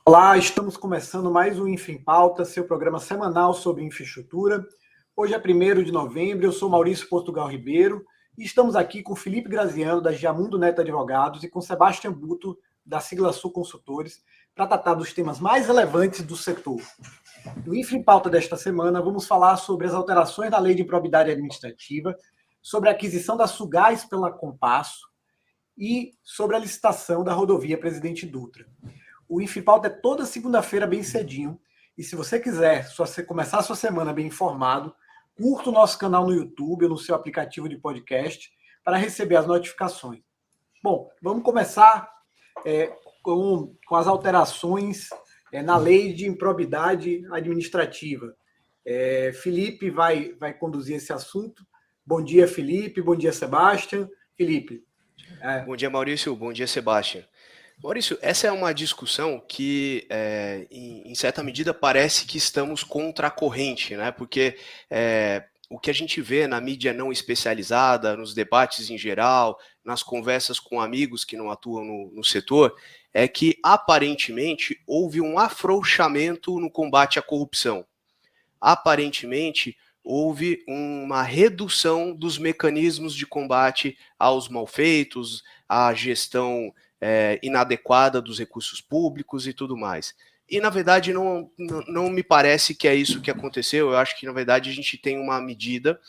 Olá, estamos começando mais um Infra em Pauta, seu programa semanal sobre infraestrutura. Hoje é 1º de novembro, eu sou Maurício Portugal Ribeiro e estamos aqui com Felipe Graziano, da Giamundo Neto Advogados, e com Sebastião Buto, da Sigla Sul Consultores, para tratar dos temas mais relevantes do setor. No Infra em Pauta desta semana, vamos falar sobre as alterações na Lei de Improbidade Administrativa, sobre a aquisição da Sugás pela Compasso e sobre a licitação da rodovia Presidente Dutra. O Infipauta é toda segunda-feira bem cedinho. E se você quiser começar a sua semana bem informado, curta o nosso canal no YouTube ou no seu aplicativo de podcast para receber as notificações. Bom, vamos começar com as alterações na Lei de Improbidade Administrativa. Felipe vai conduzir esse assunto. Bom dia, Felipe. Bom dia, Sebastião. Felipe. Bom dia, Maurício. Bom dia, Sebastião. Maurício, essa é uma discussão que, em certa medida, parece que estamos contra a corrente, né? Porque o que a gente vê na mídia não especializada, nos debates em geral, nas conversas com amigos que não atuam no setor, é que, aparentemente, houve um afrouxamento no combate à corrupção. Aparentemente, houve uma redução dos mecanismos de combate aos malfeitos, à gestão inadequada dos recursos públicos e tudo mais. E, na verdade, não me parece que é isso que aconteceu. Eu acho que, na verdade, a gente tem uma medida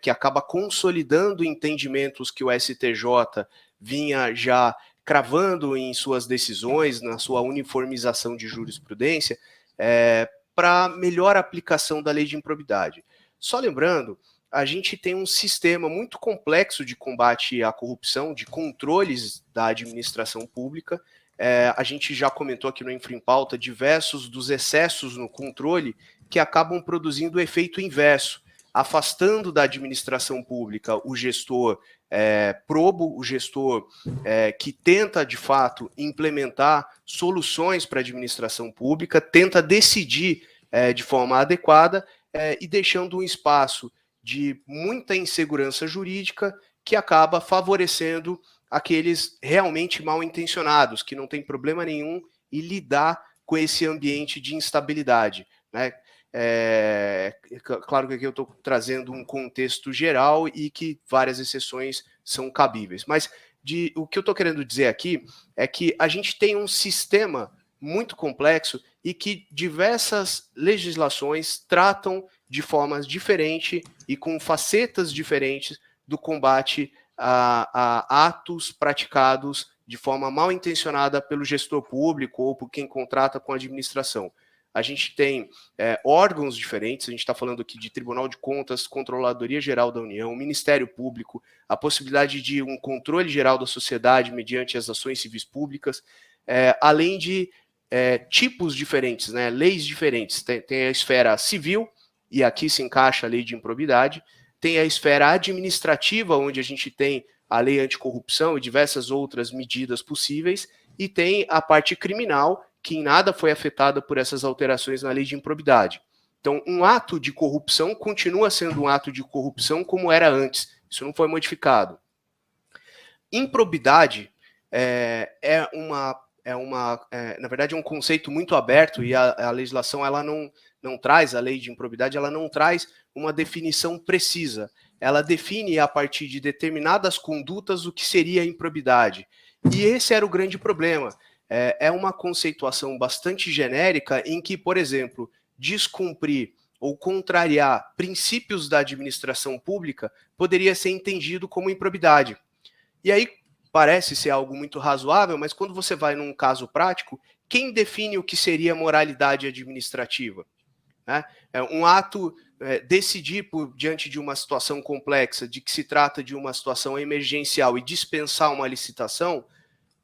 que acaba consolidando entendimentos que o STJ vinha já cravando em suas decisões, na sua uniformização de jurisprudência, para melhor aplicação da lei de improbidade. Só lembrando, a gente tem um sistema muito complexo de combate à corrupção, de controles da administração pública. A gente já comentou aqui no Infra em Pauta diversos dos excessos no controle que acabam produzindo o efeito inverso, afastando da administração pública o gestor probo, o gestor que tenta, de fato, implementar soluções para a administração pública, tenta decidir de forma adequada e deixando um espaço de muita insegurança jurídica que acaba favorecendo aqueles realmente mal intencionados, que não tem problema nenhum em lidar com esse ambiente de instabilidade, né? Claro que aqui eu estou trazendo um contexto geral e que várias exceções são cabíveis, mas o que eu estou querendo dizer aqui é que a gente tem um sistema muito complexo e que diversas legislações tratam de formas diferentes e com facetas diferentes do combate a atos praticados de forma mal intencionada pelo gestor público ou por quem contrata com a administração. A gente tem órgãos diferentes, a gente está falando aqui de Tribunal de Contas, Controladoria Geral da União, Ministério Público, a possibilidade de um controle geral da sociedade mediante as ações civis públicas, além de tipos diferentes, né, leis diferentes. Tem a esfera civil, e aqui se encaixa a lei de improbidade, tem a esfera administrativa, onde a gente tem a lei anticorrupção e diversas outras medidas possíveis, e tem a parte criminal, que em nada foi afetada por essas alterações na lei de improbidade. Então, um ato de corrupção continua sendo um ato de corrupção como era antes, isso não foi modificado. Improbidade na verdade, é um conceito muito aberto e a legislação ela não traz, a lei de improbidade, ela não traz uma definição precisa. Ela define a partir de determinadas condutas o que seria improbidade. E esse era o grande problema. É uma conceituação bastante genérica em que, por exemplo, descumprir ou contrariar princípios da administração pública poderia ser entendido como improbidade. E aí, parece ser algo muito razoável, mas quando você vai num caso prático, quem define o que seria moralidade administrativa? Né? Um ato decidir diante de uma situação complexa, de que se trata de uma situação emergencial e dispensar uma licitação,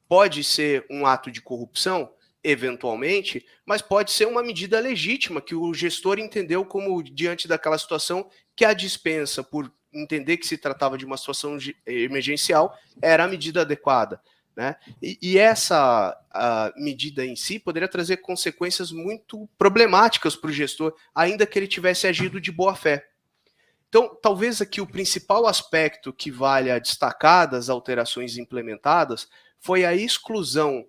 pode ser um ato de corrupção, eventualmente, mas pode ser uma medida legítima que o gestor entendeu como, diante daquela situação, que a dispensa por entender que se tratava de uma situação emergencial, era a medida adequada. Né? E essa medida em si poderia trazer consequências muito problemáticas para o gestor, ainda que ele tivesse agido de boa fé. Então, talvez aqui o principal aspecto que vale a destacar das alterações implementadas foi a exclusão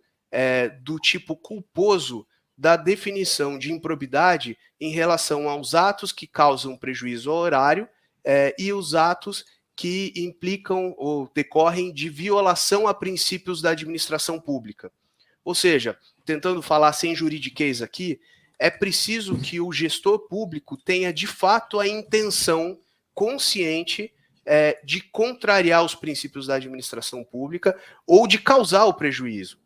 do tipo culposo da definição de improbidade em relação aos atos que causam prejuízo ao erário e os atos que implicam ou decorrem de violação a princípios da administração pública. Ou seja, tentando falar sem juridiquês aqui, é preciso que o gestor público tenha de fato a intenção consciente de contrariar os princípios da administração pública ou de causar o prejuízo.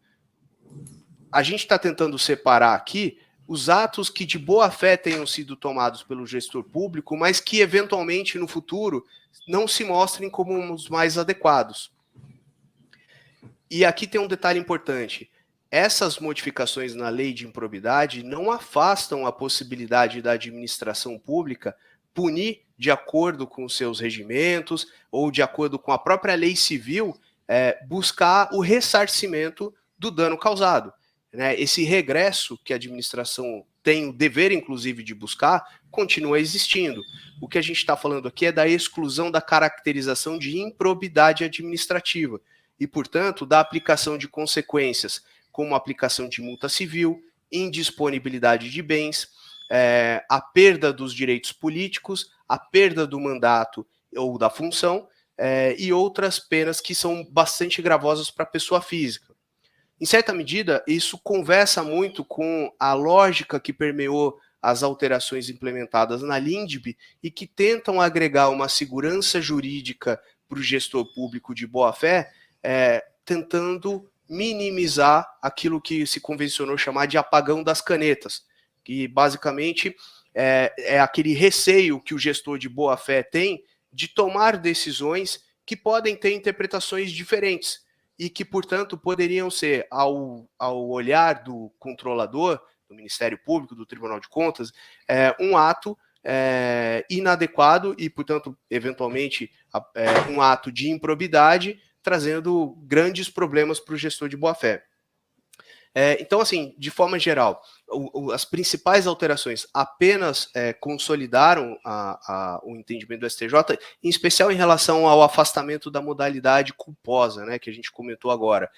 A gente está tentando separar aqui os atos que de boa fé tenham sido tomados pelo gestor público, mas que eventualmente no futuro não se mostrem como os mais adequados. E aqui tem um detalhe importante. Essas modificações na lei de improbidade não afastam a possibilidade da administração pública punir de acordo com os seus regimentos ou de acordo com a própria lei civil, buscar o ressarcimento do dano causado. Né? Esse regresso que a administração tem o dever, inclusive, de buscar, continua existindo. O que a gente está falando aqui é da exclusão da caracterização de improbidade administrativa e, portanto, da aplicação de consequências, como a aplicação de multa civil, indisponibilidade de bens, a perda dos direitos políticos, a perda do mandato ou da função e outras penas que são bastante gravosas para a pessoa física. Em certa medida, isso conversa muito com a lógica que permeou as alterações implementadas na LINDB e que tentam agregar uma segurança jurídica para o gestor público de boa-fé, tentando minimizar aquilo que se convencionou chamar de apagão das canetas, que basicamente é aquele receio que o gestor de boa-fé tem de tomar decisões que podem ter interpretações diferentes e que, portanto, poderiam ser, ao olhar do controlador, do Ministério Público, do Tribunal de Contas, um ato inadequado e, portanto, eventualmente, um ato de improbidade, trazendo grandes problemas para o gestor de boa-fé. Então, assim, de forma geral, as principais alterações apenas consolidaram o entendimento do STJ, em especial em relação ao afastamento da modalidade culposa, né, que a gente comentou agora.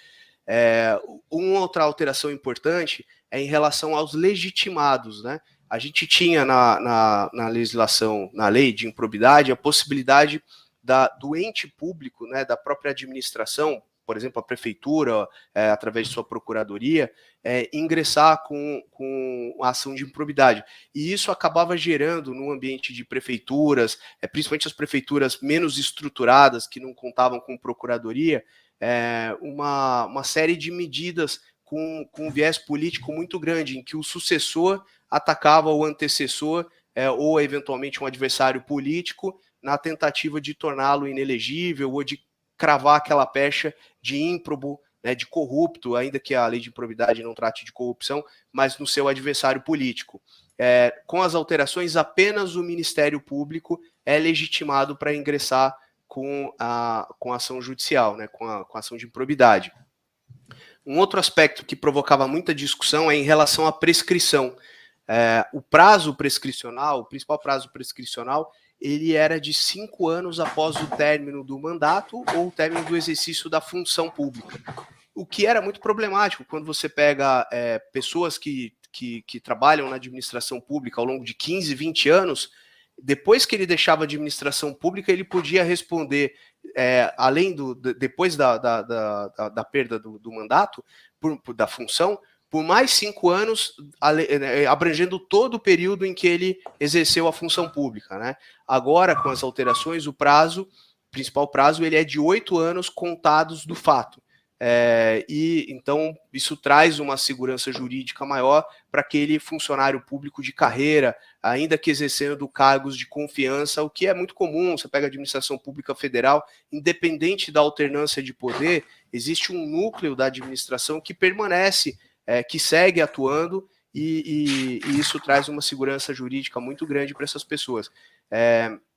Uma outra alteração importante é em relação aos legitimados, né? A gente tinha na legislação, na lei de improbidade, a possibilidade do ente público, né, da própria administração, por exemplo, a prefeitura, através de sua procuradoria, ingressar com a ação de improbidade. E isso acabava gerando, no ambiente de prefeituras, principalmente as prefeituras menos estruturadas, que não contavam com procuradoria, uma série de medidas com um viés político muito grande, em que o sucessor atacava o antecessor, ou eventualmente um adversário político, na tentativa de torná-lo inelegível ou de cravar aquela pecha de ímprobo, né, de corrupto, ainda que a lei de improbidade não trate de corrupção, mas no seu adversário político. Com as alterações, apenas o Ministério Público é legitimado para ingressar com a ação judicial, né, com a ação de improbidade. Um outro aspecto que provocava muita discussão é em relação à prescrição. O prazo prescricional, o principal prazo prescricional, ele era de 5 anos após o término do mandato ou o término do exercício da função pública. O que era muito problemático quando você pega pessoas que trabalham na administração pública ao longo de 15, 20 anos, depois que ele deixava a administração pública, ele podia responder, depois da perda do mandato, da função, por mais 5 anos, abrangendo todo o período em que ele exerceu a função pública, né? Agora, com as alterações, o principal prazo, ele é de 8 anos contados do fato. E então isso traz uma segurança jurídica maior para aquele funcionário público de carreira, ainda que exercendo cargos de confiança, o que é muito comum. Você pega a administração pública federal, independente da alternância de poder, existe um núcleo da administração que permanece, que segue atuando, e isso traz uma segurança jurídica muito grande para essas pessoas.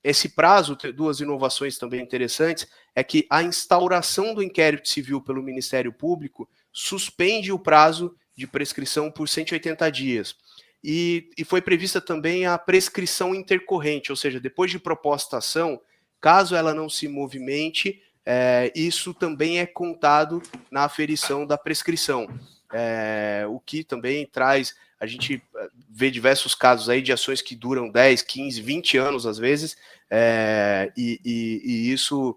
Esse prazo, duas inovações também interessantes, é que a instauração do inquérito civil pelo Ministério Público suspende o prazo de prescrição por 180 dias. E foi prevista também a prescrição intercorrente, ou seja, depois de proposta a ação, caso ela não se movimente, isso também é contado na aferição da prescrição. o que também traz, a gente vê diversos casos aí de ações que duram 10, 15, 20 anos às vezes, e isso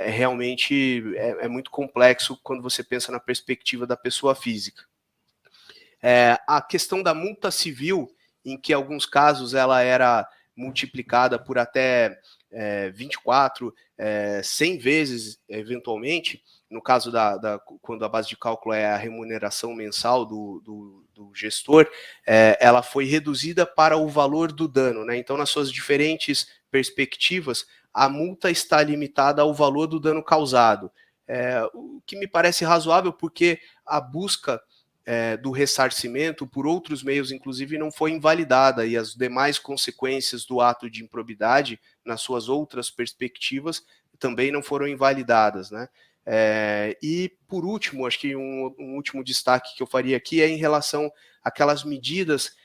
realmente é muito complexo quando você pensa na perspectiva da pessoa física. A questão da multa civil, em que em alguns casos ela era multiplicada por até 24, 100 vezes, eventualmente, no caso quando a base de cálculo é a remuneração mensal do gestor, ela foi reduzida para o valor do dano, né? Então, nas suas diferentes perspectivas, a multa está limitada ao valor do dano causado, o que me parece razoável, porque a busca do ressarcimento por outros meios, inclusive, não foi invalidada, e as demais consequências do ato de improbidade, nas suas outras perspectivas, também não foram invalidadas, né? E, por último, acho que um último destaque que eu faria aqui é em relação àquelas medidas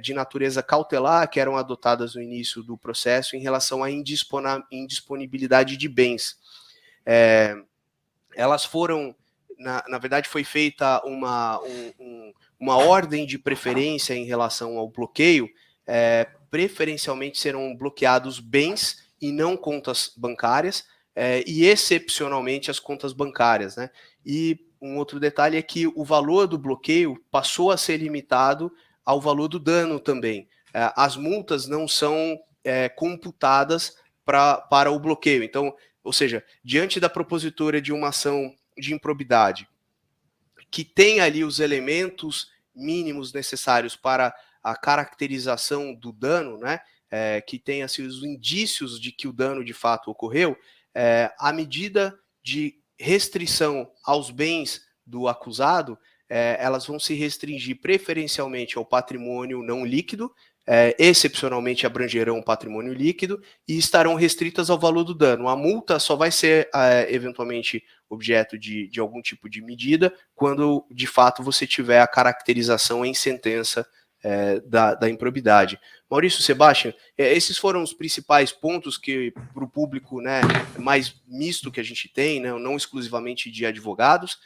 de natureza cautelar que eram adotadas no início do processo em relação à indisponibilidade de bens. Elas foram, na verdade, foi feita uma ordem de preferência em relação ao bloqueio. Preferencialmente serão bloqueados bens e não contas bancárias, e excepcionalmente as contas bancárias, né? E um outro detalhe é que o valor do bloqueio passou a ser limitado ao valor do dano também. As multas não são computadas para o bloqueio. Então, ou seja, diante da propositura de uma ação de improbidade, que tem ali os elementos mínimos necessários para a caracterização do dano, né, que tem assim, os indícios de que o dano de fato ocorreu, a medida de restrição aos bens do acusado, elas vão se restringir preferencialmente ao patrimônio não líquido, excepcionalmente abrangerão o patrimônio líquido e estarão restritas ao valor do dano. A multa só vai ser eventualmente objeto de algum tipo de medida quando de fato você tiver a caracterização em sentença da improbidade. Maurício, Sebastião, esses foram os principais pontos que para o público, né, mais misto que a gente tem, né, não exclusivamente de advogados,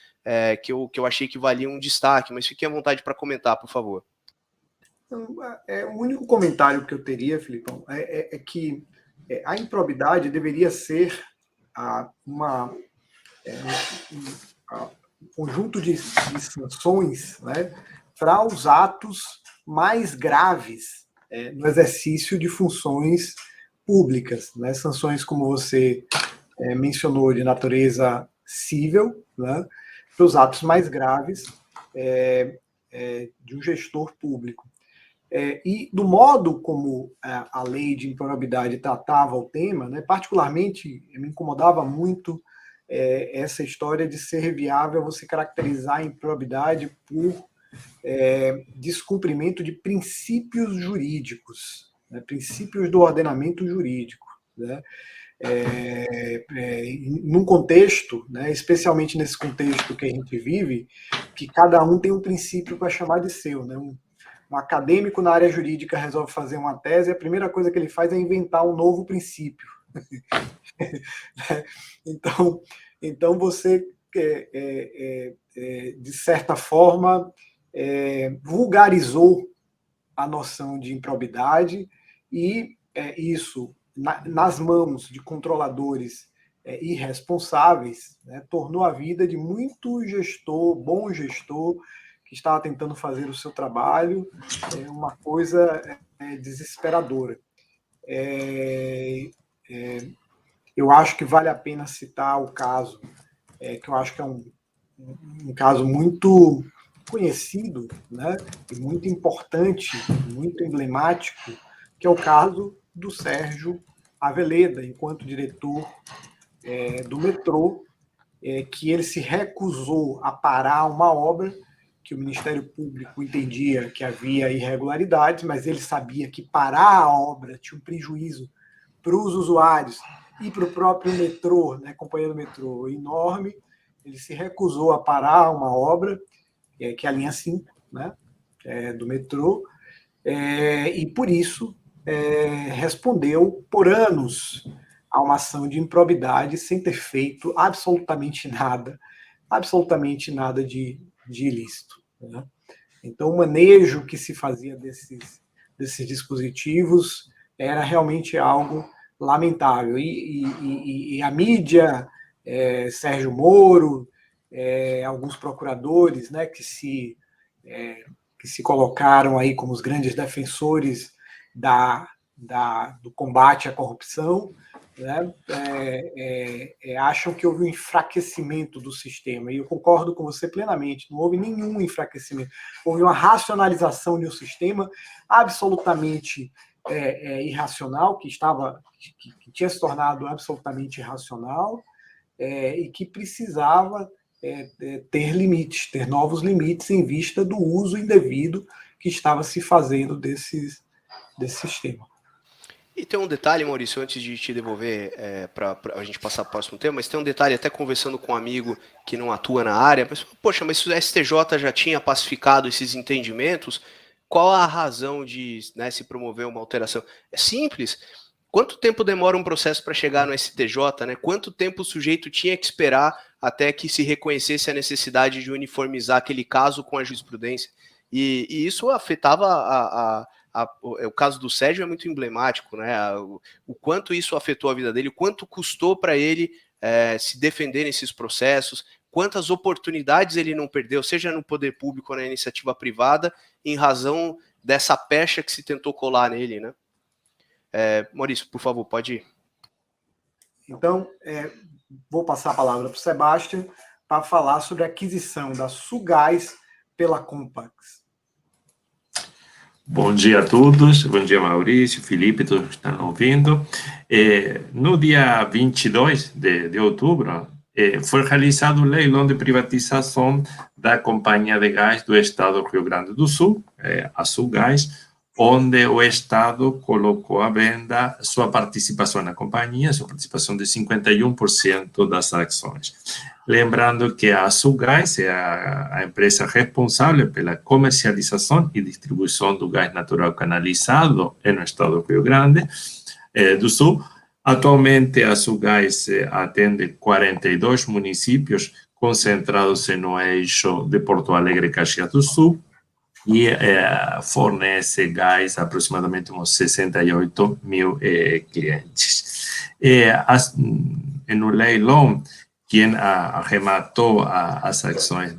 que eu achei que valiam um destaque, mas fiquem à vontade para comentar, por favor. O único comentário que eu teria, Filipão, é que a improbidade deveria ser um conjunto de sanções, né, para os atos mais graves no exercício de funções públicas, né, sanções como você mencionou de natureza civil, né, para os atos mais graves de um gestor público. E do modo como a lei de improbidade tratava o tema, né, particularmente me incomodava muito essa história de ser viável você caracterizar a improbidade por descumprimento de princípios jurídicos, né, princípios do ordenamento jurídico, né, num contexto, né, especialmente nesse contexto que a gente vive, que cada um tem um princípio para chamar de seu, né, um acadêmico na área jurídica resolve fazer uma tese, a primeira coisa que ele faz é inventar um novo princípio. Então você, de certa forma, vulgarizou a noção de improbidade e isso, nas mãos de controladores irresponsáveis, né, tornou a vida de muito bom gestor, que estava tentando fazer o seu trabalho, uma coisa desesperadora. Eu acho que vale a pena citar o caso, que eu acho que é um caso muito conhecido, né, e muito importante, muito emblemático, que é o caso do Sérgio Aveleda, enquanto diretor do metrô, que ele se recusou a parar uma obra que o Ministério Público entendia que havia irregularidades, mas ele sabia que parar a obra tinha um prejuízo para os usuários e para o próprio metrô, né, companhia do metrô, enorme. Ele se recusou a parar uma obra, que é a linha 5, né, do metrô, e por isso respondeu por anos a uma ação de improbidade sem ter feito absolutamente nada de de ilícito, né? Então, o manejo que se fazia desses dispositivos era realmente algo lamentável. E a mídia, Sérgio Moro, alguns procuradores, né, que se colocaram aí como os grandes defensores do combate à corrupção, né, acham que houve um enfraquecimento do sistema. E eu concordo com você plenamente, não houve nenhum enfraquecimento. Houve uma racionalização de um sistema absolutamente irracional, que tinha se tornado absolutamente irracional, e que precisava ter limites, ter novos limites em vista do uso indevido que estava se fazendo desse sistema. E tem um detalhe, Maurício, antes de te devolver para a gente passar para o próximo tema, mas tem um detalhe, até conversando com um amigo que não atua na área, mas, poxa, mas se o STJ já tinha pacificado esses entendimentos, qual a razão de, né, se promover uma alteração? É simples. Quanto tempo demora um processo para chegar no STJ, né? Quanto tempo o sujeito tinha que esperar até que se reconhecesse a necessidade de uniformizar aquele caso com a jurisprudência? E isso afetava o caso do Sérgio é muito emblemático, né? O quanto isso afetou a vida dele, o quanto custou para ele se defender nesses processos, quantas oportunidades ele não perdeu, seja no poder público ou na iniciativa privada, em razão dessa pecha que se tentou colar nele, né? Maurício, por favor, pode ir. Então, vou passar a palavra para o Sebastião para falar sobre a aquisição da Sulgás pela Compass. Bom dia a todos, bom dia Maurício, Felipe, todos que estão ouvindo. No dia 22 de outubro, foi realizado o leilão de privatização da Companhia de Gás do Estado do Rio Grande do Sul, a Sulgás, onde o Estado colocou à venda sua participação na companhia, sua participação de 51% das ações. Lembrando que a Sulgás é a empresa responsável pela comercialização e distribuição do gás natural canalizado no estado do Rio Grande do Sul. Atualmente, a Sulgás atende 42 municípios concentrados no eixo de Porto Alegre e Caxias do Sul, e fornece gás a aproximadamente uns 68 mil clientes. No leilão, quem arrematou as ações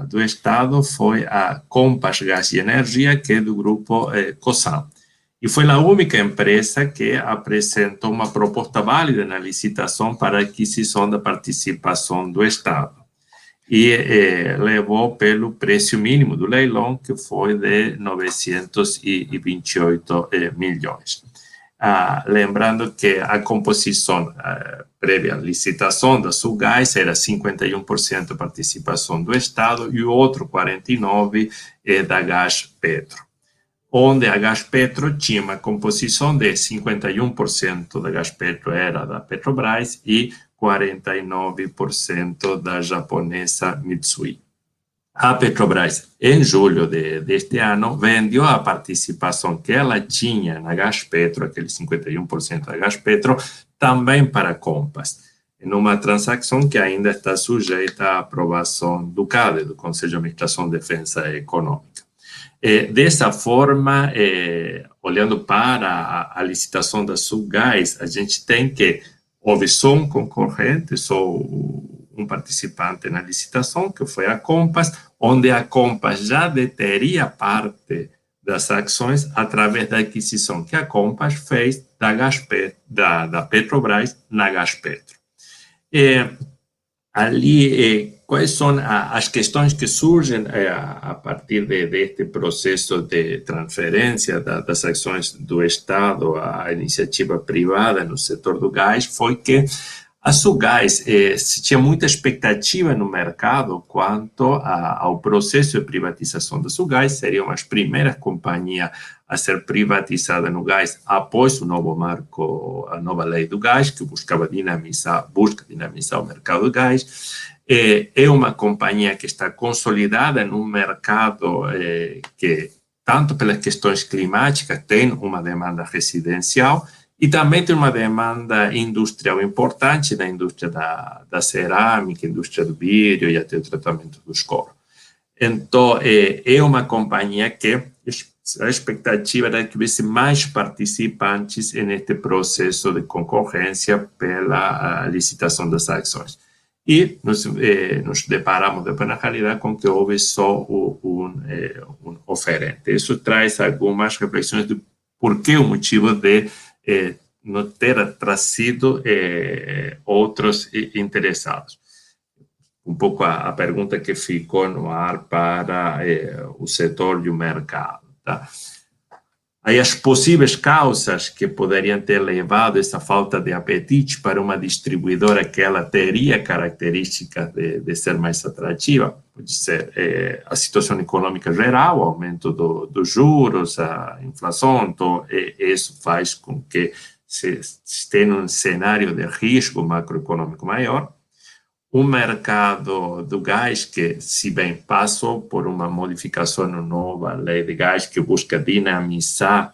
do Estado foi a Compass Gás e Energia, que é do grupo Cosan. E foi a única empresa que apresentou uma proposta válida na licitação para a aquisição da participação do Estado. E levou pelo preço mínimo do leilão, que foi de 928 milhões. Lembrando que a composição prévia à licitação da Sulgás era 51% participação do Estado e o outro 49% da Gaspetro, onde a Gaspetro tinha uma composição de 51% da Gaspetro era da Petrobras e 49% da japonesa Mitsui. A Petrobras, em julho deste ano, vendeu a participação que ela tinha na Gaspetro, aquele 51% da Gaspetro, também para a Compass, numa transação que ainda está sujeita à aprovação do CADE, do Conselho de Administração de Defesa Econômica. Dessa forma, olhando para a licitação da Sulgás, a gente tem que houve só um concorrente, só um participante na licitação, que foi a Compass, onde a Compass já deteria parte das ações através da aquisição que a Compass fez da Petrobras na Gaspetro. Quais são as questões que surgem a partir deste processo de transferência das ações do Estado à iniciativa privada no setor do gás? Foi que a Sulgás se tinha muita expectativa no mercado quanto ao processo de privatização da Sulgás. Seriam as primeiras companhias a ser privatizada no gás após o novo marco, a nova lei do gás, que busca dinamizar o mercado do gás. É uma companhia que está consolidada num mercado que, tanto pelas questões climáticas, tem uma demanda residencial e também tem uma demanda industrial importante na indústria da cerâmica, indústria do vidro e até o tratamento dos coros. Então, é uma companhia que a expectativa era que houvesse mais participantes neste processo de concorrência pela licitação das ações. E nos deparamos depois, na realidade, com que houve só um oferente. Isso traz algumas reflexões de por que o motivo de não ter trazido outros interessados. Um pouco a pergunta que ficou no ar para o setor e o mercado. Tá? Aí as possíveis causas que poderiam ter levado essa falta de apetite para uma distribuidora que ela teria características de ser mais atrativa, pode ser a situação econômica geral, o aumento dos juros, a inflação, então isso faz com que se tenha um cenário de risco macroeconômico maior. O mercado do gás, que, se bem passou por uma modificação na nova lei de gás que busca dinamizar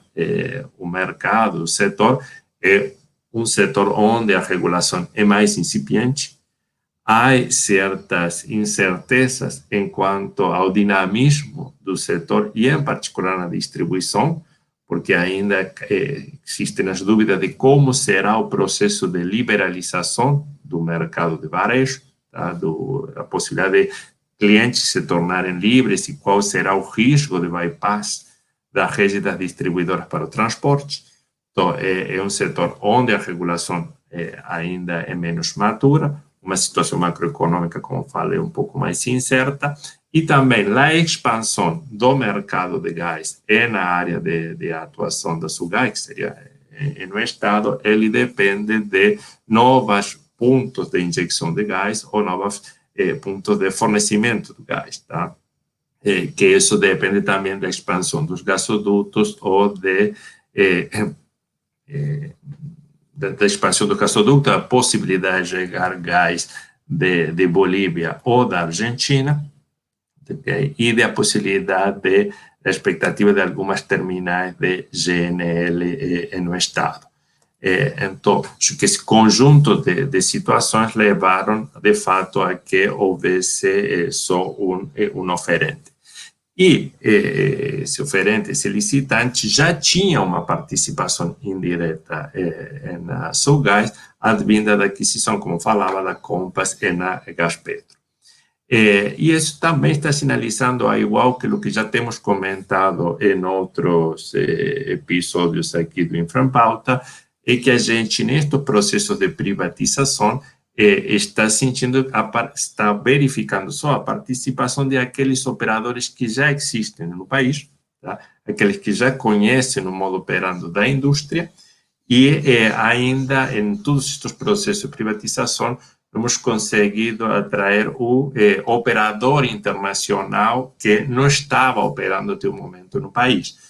o mercado, o setor, é um setor onde a regulação é mais incipiente. Há certas incertezas em quanto ao dinamismo do setor e, em particular, na distribuição, porque ainda existem as dúvidas de como será o processo de liberalização do mercado de varejo, tá? A possibilidade de clientes se tornarem livres e qual será o risco de bypass da rede das distribuidoras para o transporte. Então, é um setor onde a regulação ainda é menos madura, uma situação macroeconômica, como falei, um pouco mais incerta, e também a expansão do mercado de gás na área de atuação da Sulgás, que seria no Estado, ele depende de novos pontos de injeção de gás ou novos pontos de fornecimento de gás, tá? Que isso depende também da expansão dos gasodutos ou da expansão do gasoduto, a possibilidade de chegar gás de Bolívia ou da Argentina, okay? E da possibilidade da expectativa de algumas terminais de GNL no Estado. Então, acho que esse conjunto de situações levaram, de fato, a que houvesse só um oferente. E esse oferente, esse licitante, já tinha uma participação indireta na Sulgás, advinda da aquisição, como falava, da Compass e na Gaspetro. E isso também está sinalizando, igual que o que já temos comentado em outros episódios aqui do Inframpauta, é que a gente, neste processo de privatização, está está verificando só a participação de aqueles operadores que já existem no país, tá? Aqueles que já conhecem o modo operando da indústria, e ainda em todos estes processos de privatização, hemos conseguido atrair o operador internacional que não estava operando até o momento no país.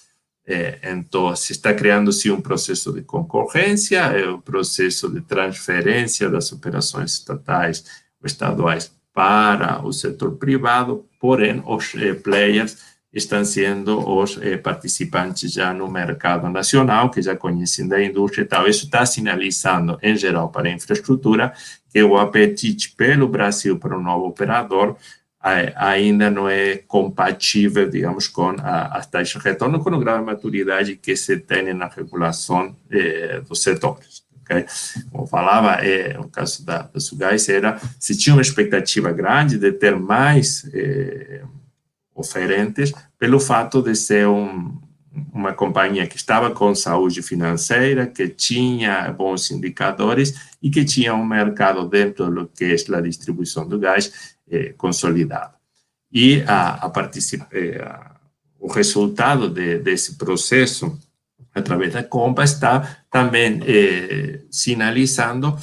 Então, se está criando-se um processo de concorrência, um processo de transferência das operações estatais ou estaduais para o setor privado, porém, os players estão sendo os participantes já no mercado nacional, que já conhecem da indústria e tal. Isso está sinalizando, em geral, para a infraestrutura, que o apetite pelo Brasil para um novo operador ainda não é compatível, digamos, com as taxas de retorno, com a grau de maturidade que se tem na regulação dos setores. Okay? Como falava, no caso da Sulgás, se tinha uma expectativa grande de ter mais oferentes, pelo fato de ser uma companhia que estava com saúde financeira, que tinha bons indicadores e que tinha um mercado dentro do que é a distribuição do gás consolidado. E o resultado desse processo, através da Compass, está também sinalizando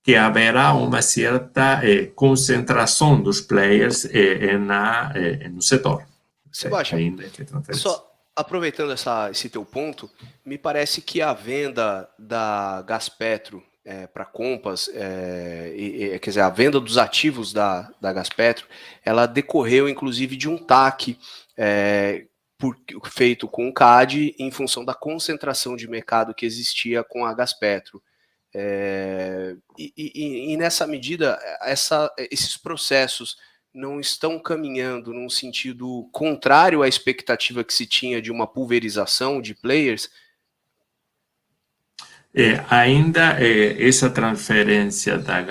que haverá uma certa concentração dos players no setor. Sebastião, só aproveitando esse teu ponto, me parece que a venda da Gaspetro para Compass, quer dizer, a venda dos ativos da Gaspetro, ela decorreu inclusive de um TAC feito com o CAD em função da concentração de mercado que existia com a Gaspetro. E nessa medida, esses processos não estão caminhando num sentido contrário à expectativa que se tinha de uma pulverização de players? Ainda essa transferência da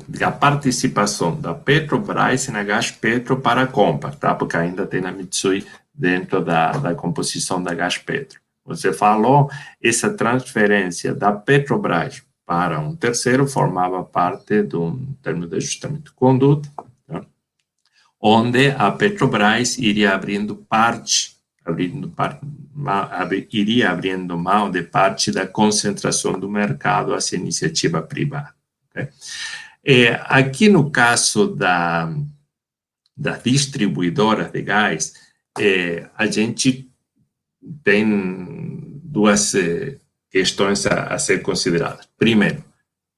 da participação da Petrobras na Gaspetro para a Compass, tá? Porque ainda tem a Mitsui dentro da composição da Gaspetro. Você falou, essa transferência da Petrobras para um terceiro formava parte de um termo de ajustamento de conduta, tá? Onde a Petrobras iria iria abrindo mão de parte da concentração do mercado a essa iniciativa privada. Okay? Aqui no caso das distribuidoras de gás, a gente tem duas questões a ser consideradas. Primeiro,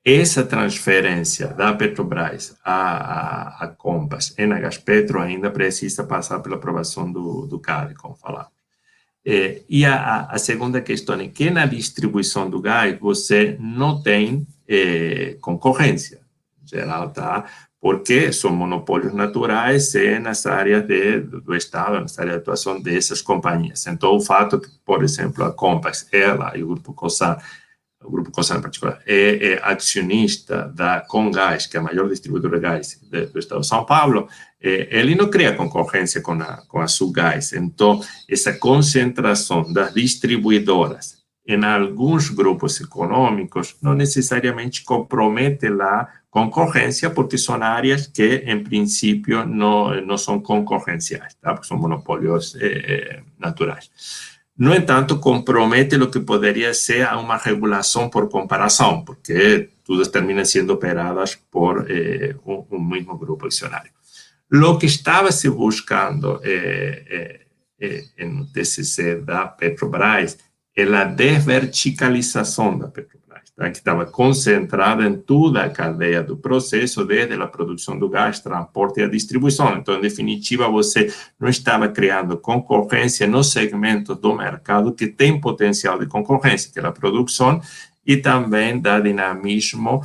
essa transferência da Petrobras à Compass e na Gaspetro ainda precisa passar pela aprovação do CADE, como falamos. E a segunda questão é que na distribuição do gás você não tem concorrência, em geral, tá? Porque são monopólios naturais nas áreas do Estado, nas áreas de atuação dessas companhias. Então, o fato que, por exemplo, a Compass, ela e o Grupo Cosan em particular, é acionista da Comgás, que é a maior distribuidora de gás do Estado de São Paulo, ele não cria concorrência com a Sulgás. Então, essa concentração das distribuidoras em alguns grupos econômicos não necessariamente compromete a concorrência, porque são áreas que, em princípio, não são concorrenciais, tá? Porque são monopólios naturais. No entanto, compromete o que poderia ser uma regulação por comparação, porque todas terminam sendo operadas por um mesmo grupo acionário. O que estava se buscando no TCC da Petrobras é a desverticalização da Petrobras, tá? Que estava concentrada em toda a cadeia do processo, desde a produção do gás, transporte e a distribuição. Então, em definitiva, você não estava criando concorrência nos segmentos do mercado que tem potencial de concorrência, que é a produção, e também dá dinamismo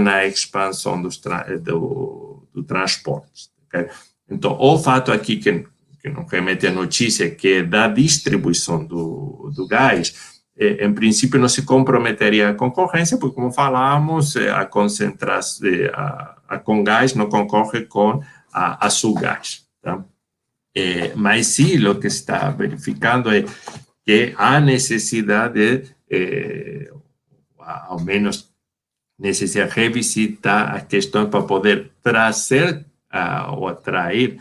na expansão do transporte. Okay? Então, o fato aqui que não remete à notícia, que é da distribuição do gás, em princípio não se comprometeria a concorrência, porque, como falamos, a concentração, a Comgás não concorre com a Sulgás. Tá? Mas sim, o que está verificando é que há necessidade, ao menos necessidade de revisitar a questão para poder trazer ou atrair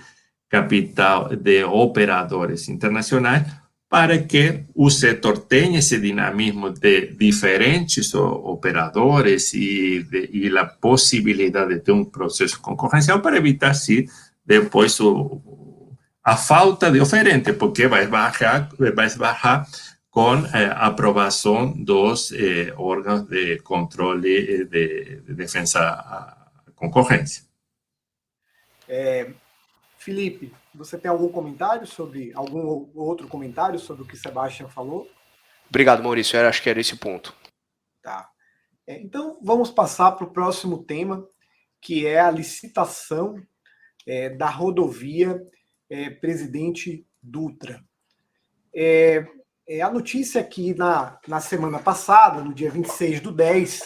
capital de operadores internacionais para que o setor tenha esse dinamismo de diferentes operadores e a possibilidade de ter um processo concorrencial para evitar, sim, depois a falta de oferente, porque vai esbarrar com a aprovação dos órgãos de controle de defesa à concorrência. Felipe, você tem algum outro comentário sobre o que Sebastião falou? Obrigado, Maurício. Eu acho que era esse ponto. Tá. Então, vamos passar para o próximo tema, que é a licitação da rodovia Presidente Dutra. A notícia que na semana passada, no dia 26/10,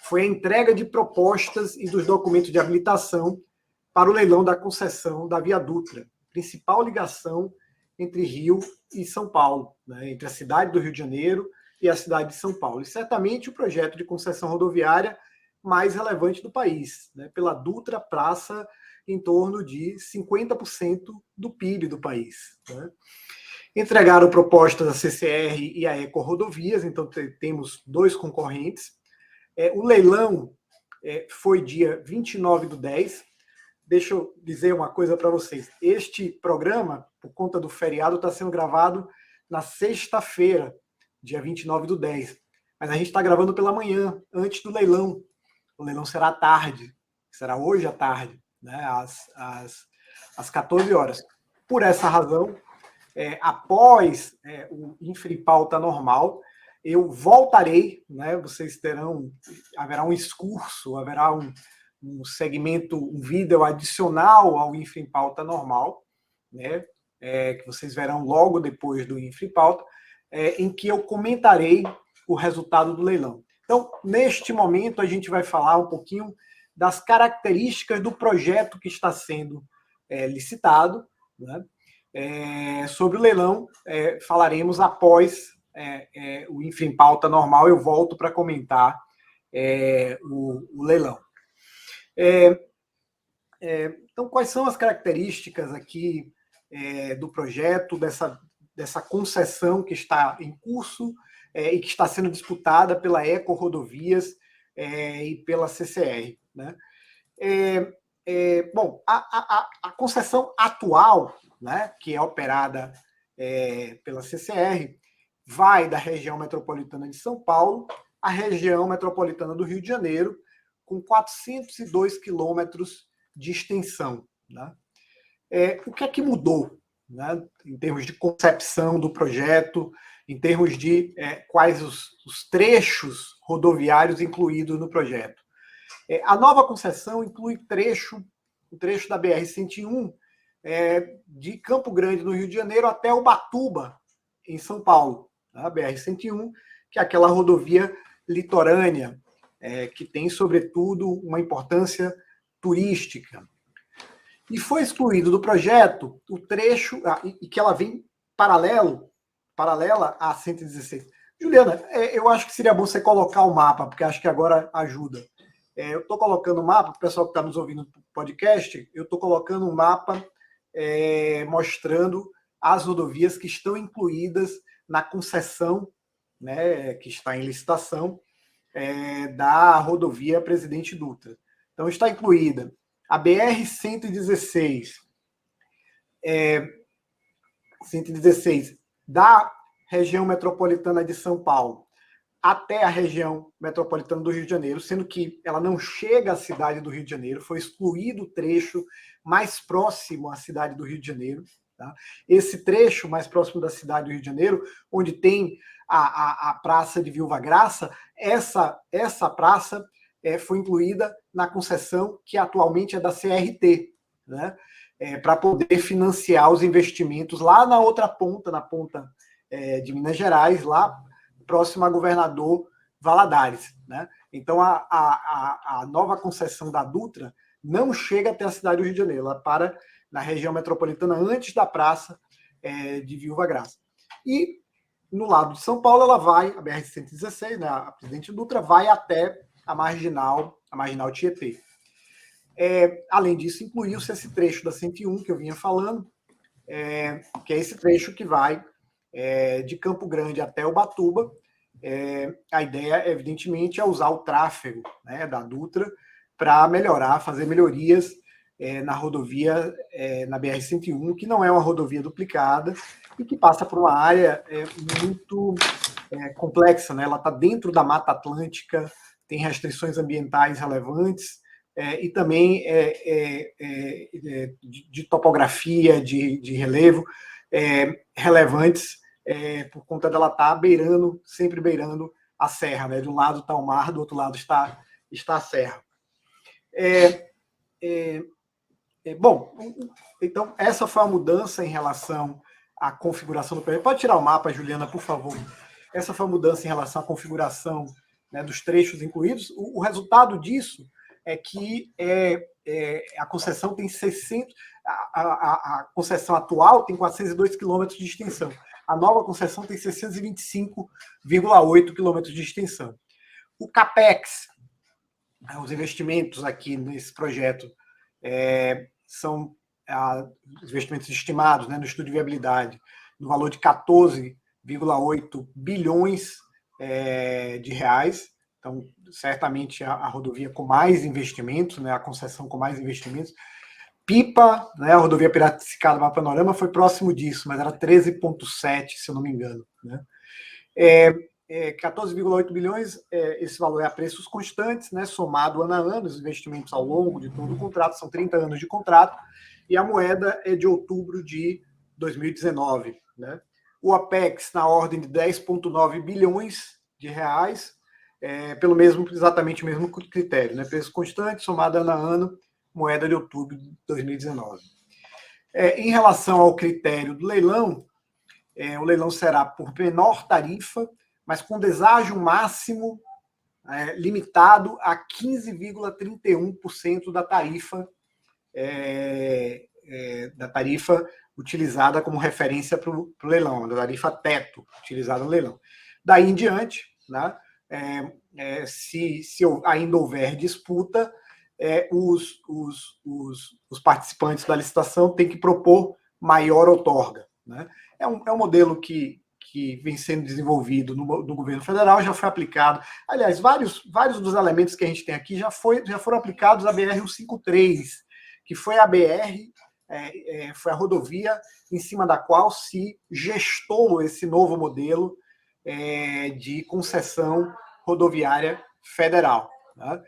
foi a entrega de propostas e dos documentos de habilitação para o leilão da concessão da Via Dutra, principal ligação entre Rio e São Paulo, né, entre a cidade do Rio de Janeiro e a cidade de São Paulo. E certamente o projeto de concessão rodoviária mais relevante do país, né, pela Dutra passa em torno de 50% do PIB do país. Né. Entregaram propostas a CCR e a Eco Rodovias, então temos dois concorrentes. O leilão foi dia 29/10. Deixa eu dizer uma coisa para vocês. Este programa, por conta do feriado, está sendo gravado na sexta-feira, dia 29/10. Mas a gente está gravando pela manhã, antes do leilão. O leilão será à tarde, será hoje à tarde, né, às 14 horas. Por essa razão, após o Infripauta normal, eu voltarei, né, haverá um excurso, haverá um segmento, um vídeo adicional ao Infra em Pauta normal, né, que vocês verão logo depois do Infra em Pauta, em que eu comentarei o resultado do leilão. Então, neste momento, a gente vai falar um pouquinho das características do projeto que está sendo licitado, né? Sobre o leilão, falaremos após o Infra em Pauta normal, eu volto para comentar o leilão. Então, quais são as características aqui do projeto, dessa concessão que está em curso e que está sendo disputada pela Eco Rodovias e pela CCR, né? Bom, a concessão atual, né, que é operada pela CCR, vai da região metropolitana de São Paulo à região metropolitana do Rio de Janeiro, com 402 quilômetros de extensão, né? O que é que mudou, né, em termos de concepção do projeto, em termos de quais os trechos rodoviários incluídos no projeto? A nova concessão inclui o trecho da BR-101 de Campo Grande, no Rio de Janeiro, até Ubatuba, em São Paulo. A BR-101, que é aquela rodovia litorânea, que tem, sobretudo, uma importância turística. E foi excluído do projeto o trecho, e que ela vem paralela à 116. Juliana, eu acho que seria bom você colocar o mapa, porque acho que agora ajuda. Eu estou colocando o mapa, para o pessoal que está nos ouvindo no podcast, eu estou colocando um mapa mostrando as rodovias que estão incluídas na concessão, né, que está em licitação, da rodovia Presidente Dutra. Então, está incluída a BR-116, 116 da região metropolitana de São Paulo até a região metropolitana do Rio de Janeiro, sendo que ela não chega à cidade do Rio de Janeiro, foi excluído o trecho mais próximo à cidade do Rio de Janeiro. Tá? Esse trecho mais próximo da cidade do Rio de Janeiro, onde tem a Praça de Viúva Graça, essa praça foi incluída na concessão que atualmente é da CRT, né? Para poder financiar os investimentos lá na outra ponta, na ponta de Minas Gerais, lá próximo a Governador Valadares, né? Então, a nova concessão da Dutra não chega até a cidade do Rio de Janeiro, ela para na região metropolitana antes da Praça de Viúva Graça. E no lado de São Paulo, ela vai, a BR-116, né, a Presidente Dutra, vai até a Marginal Tietê. Além disso, incluiu-se esse trecho da 101 que eu vinha falando, que é esse trecho que vai de Campo Grande até Ubatuba. A ideia, evidentemente, é usar o tráfego, né, da Dutra para melhorar, fazer melhorias na rodovia, na BR-101, que não é uma rodovia duplicada e que passa por uma área muito complexa, né? Ela está dentro da Mata Atlântica, tem restrições ambientais relevantes e também de topografia, de relevo relevantes, por conta dela estar sempre beirando a serra, né? De um lado está o mar, do outro lado está a serra. Bom, então essa foi a mudança em relação à configuração do projeto. Pode tirar o mapa, Juliana, por favor. Essa foi a mudança em relação à configuração, né, dos trechos incluídos. O resultado disso é que a concessão tem 600, a concessão atual tem 402 quilômetros de extensão. A nova concessão tem 625,8 quilômetros de extensão. O CAPEX, os investimentos aqui nesse projeto, são investimentos estimados, né, no estudo de viabilidade, no valor de 14,8 bilhões de reais. Então, certamente a rodovia com mais investimentos, né, a concessão com mais investimentos. Pipa, né, a rodovia Piracicaba-Panorama, foi próximo disso, mas era 13,7, se eu não me engano. Né? 14,8 bilhões, esse valor é a preços constantes, né, somado ano a ano, os investimentos ao longo de todo o contrato, são 30 anos de contrato, e a moeda é de outubro de 2019. Né? O APEX na ordem de 10,9 bilhões de reais, exatamente o mesmo critério, né? Preço constante, somado ano a ano, moeda de outubro de 2019. Em relação ao critério do leilão, o leilão será por menor tarifa, mas com deságio máximo limitado a 15,31% da tarifa utilizada como referência para o leilão, da tarifa teto utilizada no leilão. Daí em diante, né, se ainda houver disputa, os participantes da licitação têm que propor maior outorga, né? É um modelo que vem sendo desenvolvido no governo federal, já foi aplicado. Aliás, vários dos elementos que a gente tem aqui já foram aplicados à BR-153, que foi a BR, foi a rodovia em cima da qual se gestou esse novo modelo de concessão rodoviária federal, né?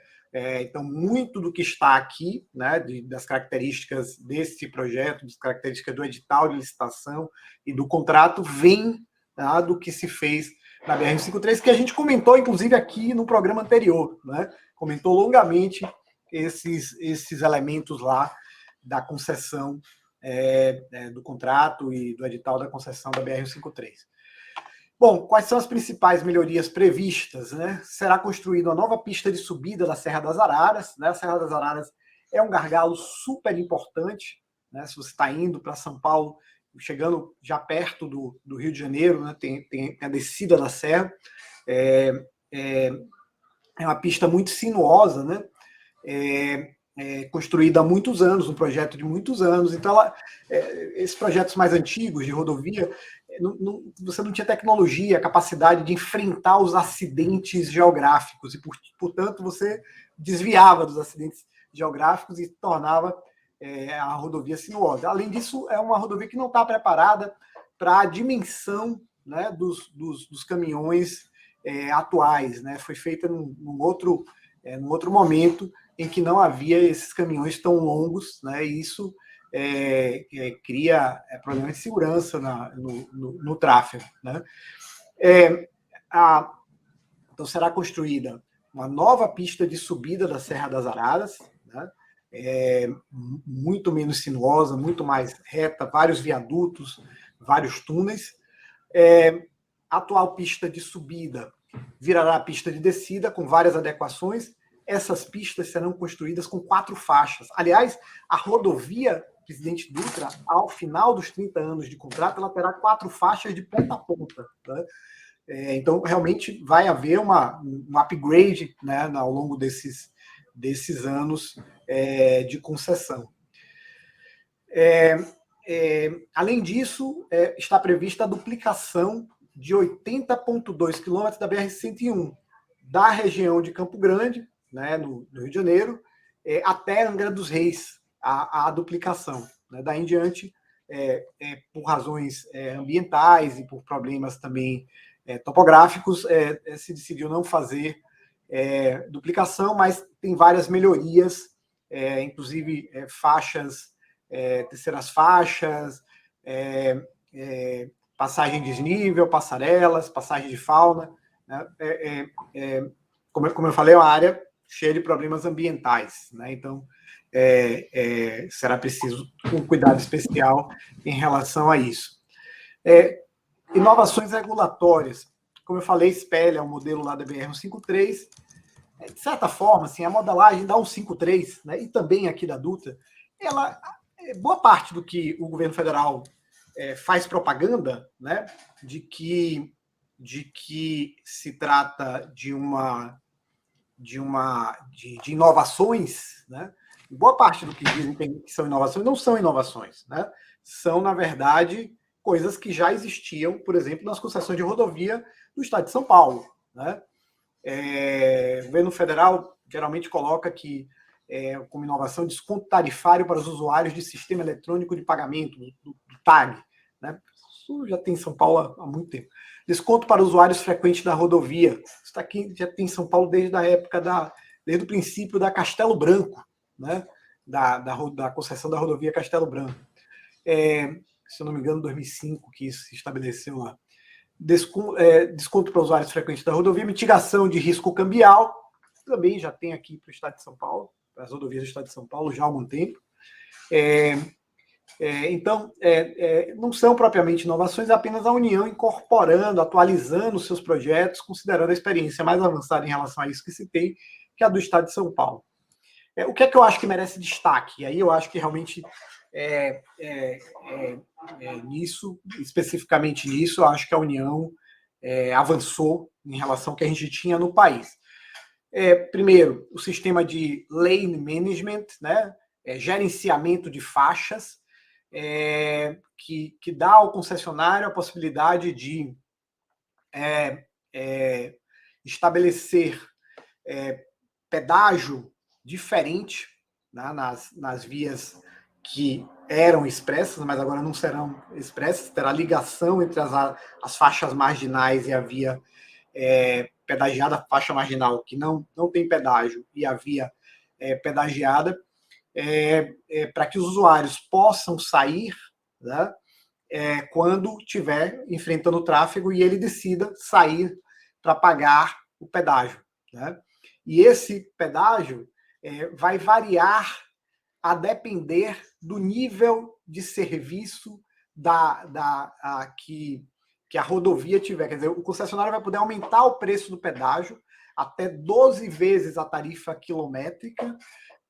Então, muito do que está aqui, né, das características desse projeto, das características do edital de licitação e do contrato, vem do que se fez na BR-153, que a gente comentou, inclusive, aqui no programa anterior, né? Comentou longamente esses elementos lá da concessão do contrato e do edital da concessão da BR-153. Bom, quais são as principais melhorias previstas, né? Será construída uma nova pista de subida da Serra das Araras, né? A Serra das Araras é um gargalo super importante, né? Se você está indo para São Paulo, chegando já perto do Rio de Janeiro, né? Tem a descida da serra, é uma pista muito sinuosa, né? Construída há muitos anos, um projeto de muitos anos. Então, esses projetos mais antigos de rodovia, você não tinha tecnologia, capacidade de enfrentar os acidentes geográficos e, portanto, você desviava dos acidentes geográficos e tornava a rodovia sinuosa. Além disso, é uma rodovia que não está preparada para a dimensão, né, dos caminhões atuais, né? Foi feita num outro momento em que não havia esses caminhões tão longos, né? E isso cria problemas de segurança no tráfego, né? Então será construída uma nova pista de subida da Serra das Araras, né? Muito menos sinuosa, muito mais reta, vários viadutos, vários túneis. A atual pista de subida virará pista de descida, com várias adequações. Essas pistas serão construídas com 4 faixas. Aliás, a rodovia Presidente Dutra, ao final dos 30 anos de contrato, ela terá 4 faixas de ponta a ponta, né? Então, realmente, vai haver um upgrade, né, ao longo desses anos de concessão. Além disso, está prevista a duplicação de 80,2 quilômetros da BR-101, da região de Campo Grande, né, no Rio de Janeiro, até Angra dos Reis, a duplicação, né? Daí em diante, por razões ambientais e por problemas também topográficos, se decidiu não fazer duplicação, mas tem várias melhorias, inclusive faixas, terceiras faixas, passagem de desnível, passarelas, passagem de fauna, né? Como eu falei, é uma área cheia de problemas ambientais, né? Então, será preciso um cuidado especial em relação a isso. Inovações regulatórias. Como eu falei, espelha o modelo lá da BR-153. De certa forma, assim, a modelagem da 153, né, e também aqui da Dutra, boa parte do que o governo federal faz propaganda, né, de que se trata de inovações, né? Boa parte do que dizem que são inovações não são inovações, né? São, na verdade, coisas que já existiam, por exemplo, nas concessões de rodovia do estado de São Paulo, né? O governo federal geralmente coloca que, como inovação, desconto tarifário para os usuários de sistema eletrônico de pagamento, do TAG, né? Isso já tem em São Paulo há muito tempo. Desconto para usuários frequentes da rodovia. Isso está aqui, já tem em São Paulo desde o princípio da Castelo Branco, né? Da concessão da rodovia Castelo Branco. Se eu não me engano, 2005 que isso se estabeleceu lá. desconto para usuários frequentes da rodovia, mitigação de risco cambial, também já tem aqui para o estado de São Paulo, para as rodovias do estado de São Paulo já há algum tempo. Então, não são propriamente inovações, é apenas a União incorporando, atualizando seus projetos, considerando a experiência mais avançada em relação a isso que se tem, que é a do estado de São Paulo. O que é que eu acho que merece destaque? E aí eu acho que realmente nisso, especificamente nisso, eu acho que a União avançou em relação ao que a gente tinha no país. Primeiro, o sistema de lane management, né? Gerenciamento de faixas, que dá ao concessionário a possibilidade de estabelecer pedágio diferente, né, nas vias que eram expressas, mas agora não serão expressas, terá ligação entre as faixas marginais e a via pedagiada, a faixa marginal que não tem pedágio e a via pedagiada, para que os usuários possam sair, né, quando estiver enfrentando o tráfego e ele decida sair para pagar o pedágio, né? E esse pedágio vai variar a depender do nível de serviço que a rodovia tiver. Quer dizer, o concessionário vai poder aumentar o preço do pedágio até 12 vezes a tarifa quilométrica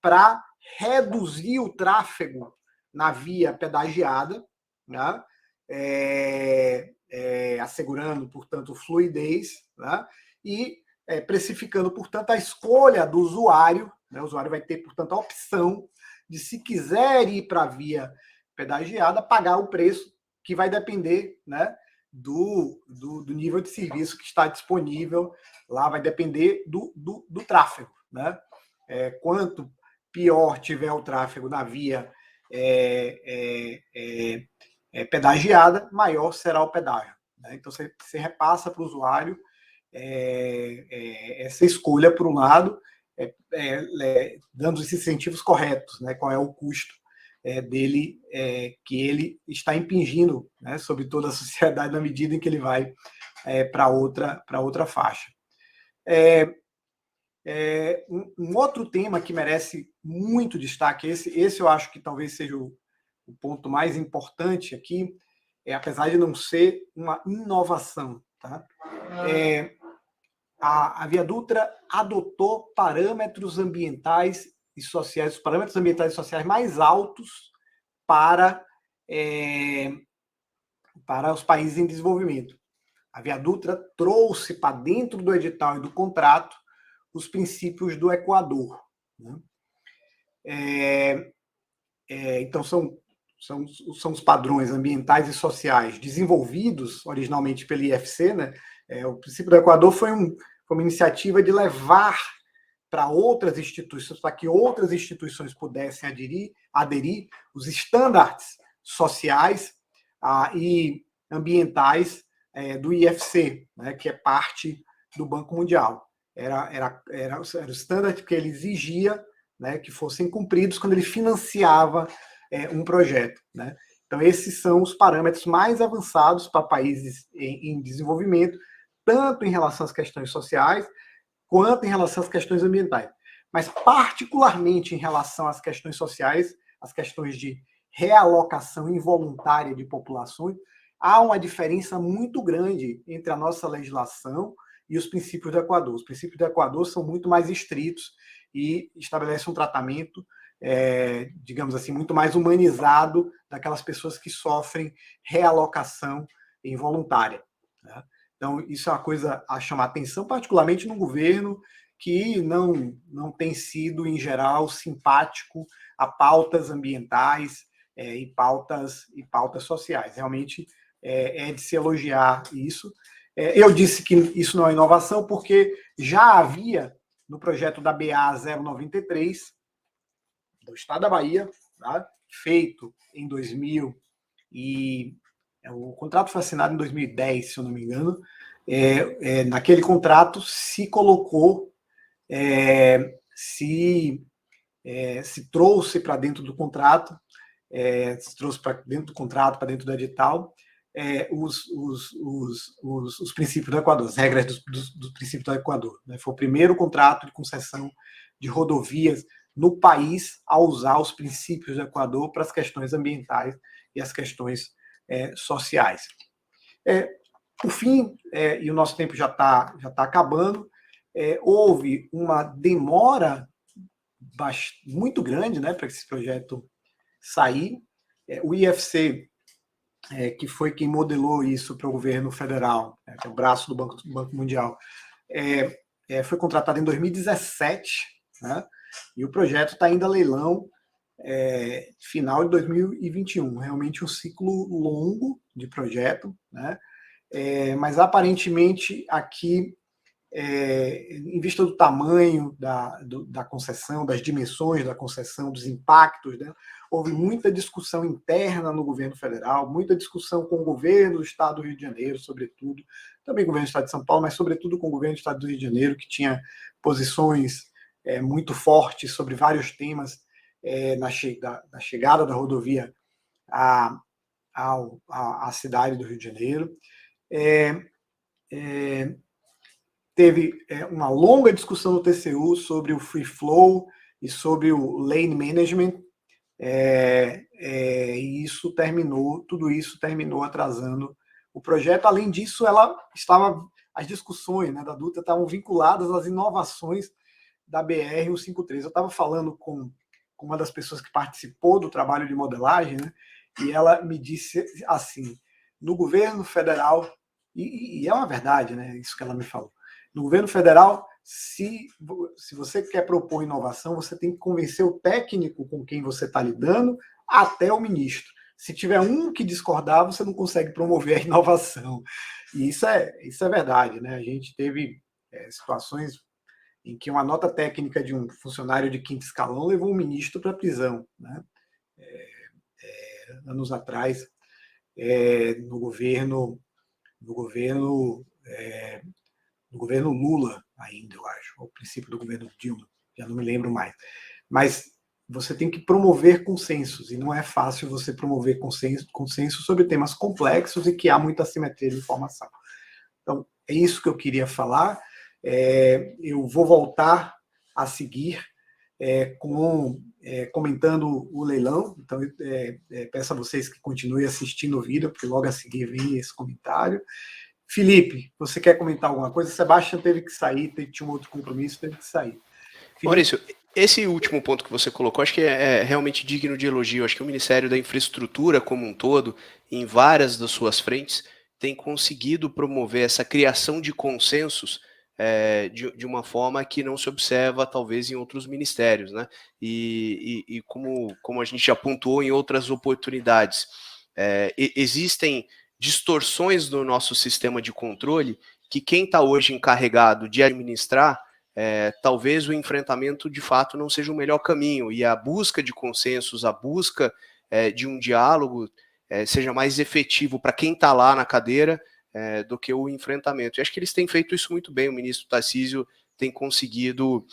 para reduzir o tráfego na via pedagiada, né? Assegurando, portanto, fluidez, né? E precificando, portanto, a escolha do usuário, né? O usuário vai ter, portanto, a opção de, se quiser ir para a via pedagiada, pagar o preço que vai depender, né, do nível de serviço que está disponível lá, vai depender do tráfego, né? Quanto pior tiver o tráfego na via pedagiada, maior será o pedágio, né? Então você repassa para o usuário essa escolha, por um lado, dando os incentivos corretos, né? Qual é o custo dele, que ele está impingindo, né, sobre toda a sociedade na medida em que ele vai para outra faixa. Um outro tema que merece muito destaque, esse eu acho que talvez seja o ponto mais importante aqui, apesar de não ser uma inovação, tá? A Via Dutra adotou parâmetros ambientais e sociais, os parâmetros ambientais e sociais mais altos para os países em desenvolvimento. A Via Dutra trouxe para dentro do edital e do contrato os princípios do Equador, né? Então, são os padrões ambientais e sociais desenvolvidos originalmente pelo IFC, né? O princípio do Equador foi uma iniciativa de levar para outras instituições, para que outras instituições pudessem aderir os estándares sociais e ambientais do IFC, né, que é parte do Banco Mundial. Era o standard que ele exigia, né, que fossem cumpridos quando ele financiava um projeto, né? Então, esses são os parâmetros mais avançados para países em desenvolvimento, tanto em relação às questões sociais, quanto em relação às questões ambientais. Mas, particularmente em relação às questões sociais, as questões de realocação involuntária de populações, há uma diferença muito grande entre a nossa legislação e os princípios do Equador. Os princípios do Equador são muito mais estritos e estabelecem um tratamento, digamos assim, muito mais humanizado daquelas pessoas que sofrem realocação involuntária, né? Então, isso é uma coisa a chamar atenção, particularmente no governo que não tem sido, em geral, simpático a pautas ambientais e pautas sociais. Realmente é de se elogiar isso. Eu disse que isso não é inovação porque já havia no projeto da BA 093, do Estado da Bahia, tá? Feito em 2000, e o contrato foi assinado em 2010, se eu não me engano. Naquele contrato se colocou, se trouxe para dentro do contrato, para dentro do edital, os princípios do Equador, as regras do princípio do Equador. Né? Foi o primeiro contrato de concessão de rodovias no país a usar os princípios do Equador para as questões ambientais e as questões sociais. Por fim, e o nosso tempo já tá acabando, houve uma demora muito grande, né, para que esse projeto sair. O IFC, que foi quem modelou isso para o governo federal, que é o braço do Banco Mundial, foi contratado em 2017, né, e o projeto está indo a leilão final de 2021. Realmente um ciclo longo de projeto, né, mas aparentemente aqui, em vista do tamanho da concessão, das dimensões da concessão, dos impactos, né, houve muita discussão interna no governo federal, muita discussão com o governo do estado do Rio de Janeiro, sobretudo, também com o governo do estado de São Paulo, mas sobretudo com o governo do estado do Rio de Janeiro, que tinha posições muito fortes sobre vários temas da chegada da rodovia à cidade do Rio de Janeiro. Teve uma longa discussão no TCU sobre o free flow e sobre o lane management, e tudo isso terminou atrasando o projeto. Além disso, as discussões, né, da Dutra estavam vinculadas às inovações da BR-153. Eu estava falando com uma das pessoas que participou do trabalho de modelagem, né, e ela me disse assim, no governo federal, e é uma verdade, né, isso que ela me falou, no governo federal, se você quer propor inovação, você tem que convencer o técnico com quem você está lidando, até o ministro. Se tiver um que discordar, você não consegue promover a inovação. E isso é verdade, né? A gente teve situações em que uma nota técnica de um funcionário de quinto escalão levou um ministro para a prisão, né? Anos atrás, no governo Lula ainda, eu acho, ao princípio do governo Dilma, já não me lembro mais. Mas você tem que promover consensos, e não é fácil você promover consenso sobre temas complexos e que há muita assimetria de informação. Então, é isso que eu queria falar. Eu vou voltar a seguir comentando o leilão, então peço a vocês que continuem assistindo o vídeo, porque logo a seguir vem esse comentário. Felipe, você quer comentar alguma coisa? Sebastião teve que sair, tinha um outro compromisso, teve que sair. Felipe... Maurício, esse último ponto que você colocou, acho que é realmente digno de elogio. Acho que o Ministério da Infraestrutura como um todo, em várias das suas frentes, tem conseguido promover essa criação de consensos de uma forma que não se observa, talvez, em outros ministérios, né? E como a gente já pontuou em outras oportunidades, existem distorções no nosso sistema de controle que quem está hoje encarregado de administrar, talvez o enfrentamento de fato não seja o melhor caminho, e a busca de consensos, a busca de um diálogo seja mais efetivo para quem está lá na cadeira do que o enfrentamento. E acho que eles têm feito isso muito bem. O ministro Tarcísio tem conseguido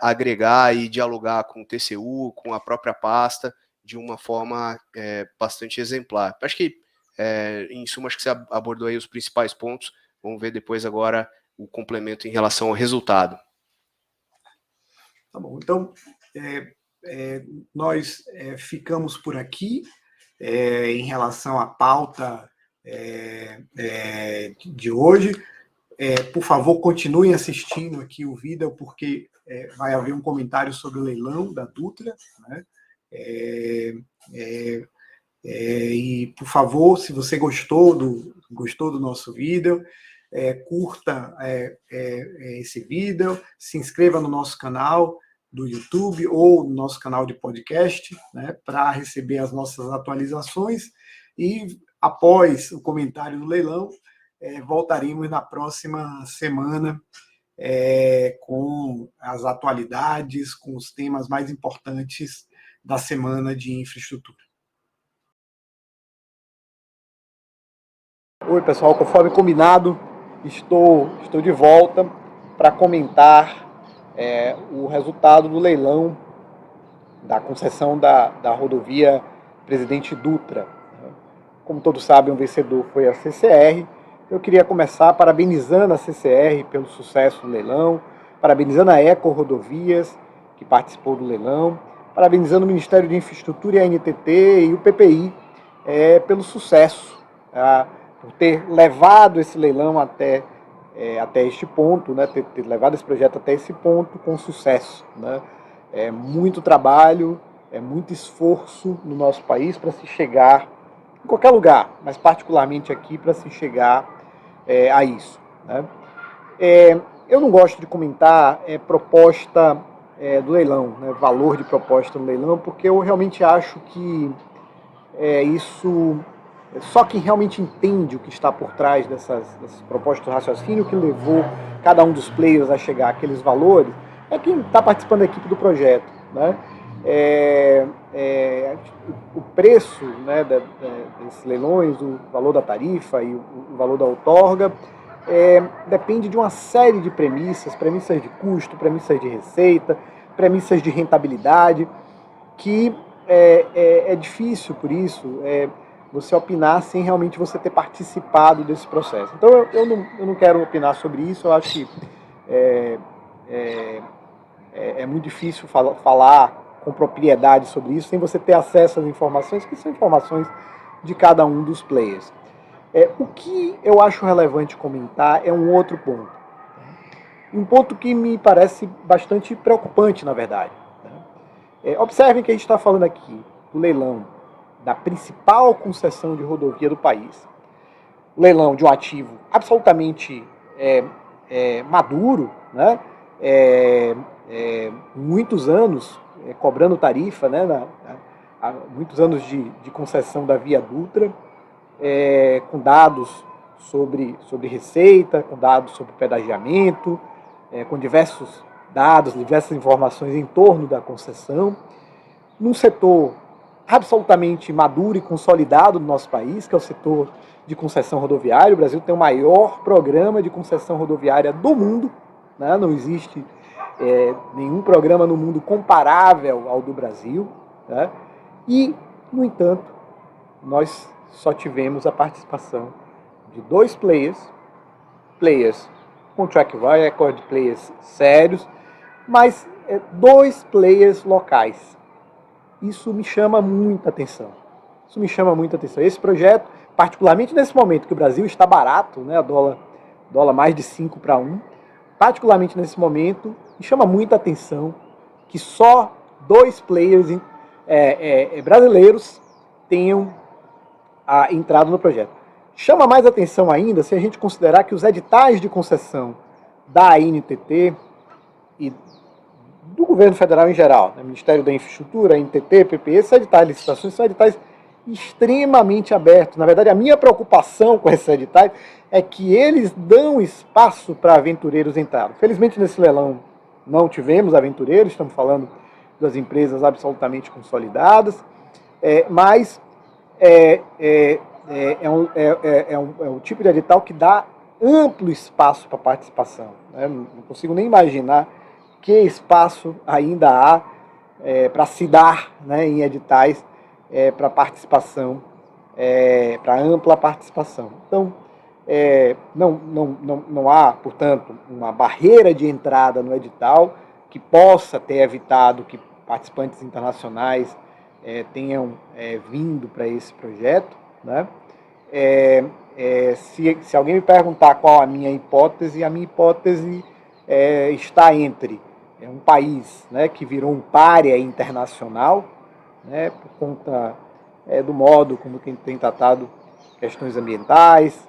agregar e dialogar com o TCU, com a própria pasta, de uma forma bastante exemplar. Acho que em suma, acho que você abordou aí os principais pontos. Vamos ver depois agora o complemento em relação ao resultado. Tá bom, então nós ficamos por aqui em relação à pauta de hoje. Por favor, continuem assistindo aqui o vídeo, porque vai haver um comentário sobre o leilão da Dutra, né? E, por favor, se você gostou do nosso vídeo, curta esse vídeo, se inscreva no nosso canal do YouTube ou no nosso canal de podcast, né, para receber as nossas atualizações. E, após o comentário do leilão, voltaremos na próxima semana com as atualidades, com os temas mais importantes da semana de infraestrutura. Oi, pessoal, conforme combinado, estou de volta para comentar o resultado do leilão da concessão da rodovia Presidente Dutra. Como todos sabem, o vencedor foi a CCR. Eu queria começar parabenizando a CCR pelo sucesso do leilão, parabenizando a Eco Rodovias, que participou do leilão, parabenizando o Ministério de Infraestrutura e a NTT e o PPI pelo sucesso, por ter levado esse leilão até este ponto, né, ter levado esse projeto até esse ponto com sucesso, né. É muito trabalho, é muito esforço no nosso país para se chegar, em qualquer lugar, mas particularmente aqui, para se chegar a isso, né. Eu não gosto de comentar proposta do leilão, né, valor de proposta no leilão, porque eu realmente acho que isso só quem realmente entende o que está por trás dessas propostas do raciocínio que levou cada um dos players a chegar àqueles valores é quem está participando da equipe do projeto, né? O preço, né, desses leilões, o valor da tarifa e o valor da outorga depende de uma série de premissas de custo, premissas de receita, premissas de rentabilidade, que é difícil, por isso, você opinar sem realmente você ter participado desse processo. Então eu não quero opinar sobre isso, eu acho que é muito difícil falar com propriedade sobre isso sem você ter acesso às informações, que são informações de cada um dos players. O que eu acho relevante comentar é um outro ponto. Um ponto que me parece bastante preocupante, na verdade. Observem que a gente está falando aqui do leilão da principal concessão de rodovia do país. Leilão de um ativo absolutamente maduro, né? Muitos anos cobrando tarifa, né? Muitos anos de concessão da Via Dutra, com dados sobre receita, com dados sobre pedagiamento, com diversos dados, diversas informações em torno da concessão, num setor absolutamente maduro e consolidado no nosso país, que é o setor de concessão rodoviária. O Brasil tem o maior programa de concessão rodoviária do mundo, né? Não existe nenhum programa no mundo comparável ao do Brasil, né? E, no entanto, nós só tivemos a participação de 2 players com track record, players sérios, mas 2 players locais. Isso me chama muita atenção. Esse projeto, particularmente nesse momento que o Brasil está barato, né, dólar mais de 5 para 1, particularmente nesse momento, me chama muita atenção que só 2 players brasileiros tenham entrado no projeto. Chama mais atenção ainda se a gente considerar que os editais de concessão da ANTT e do governo federal em geral, né, Ministério da Infraestrutura, ANTT, PPE, esses editais de licitações são editais extremamente abertos. Na verdade, a minha preocupação com esses editais é que eles dão espaço para aventureiros entrarem. Felizmente, nesse leilão não tivemos aventureiros, estamos falando das empresas absolutamente consolidadas, mas é um tipo de edital que dá amplo espaço para participação, né? Não consigo nem imaginar que espaço ainda há para se dar, né, em editais para participação, para ampla participação. Então, não há, portanto, uma barreira de entrada no edital que possa ter evitado que participantes internacionais tenham vindo para esse projeto, né? Se alguém me perguntar qual a minha hipótese está entre um país, né, que virou um pária internacional, né, por conta do modo como quem tem tratado questões ambientais,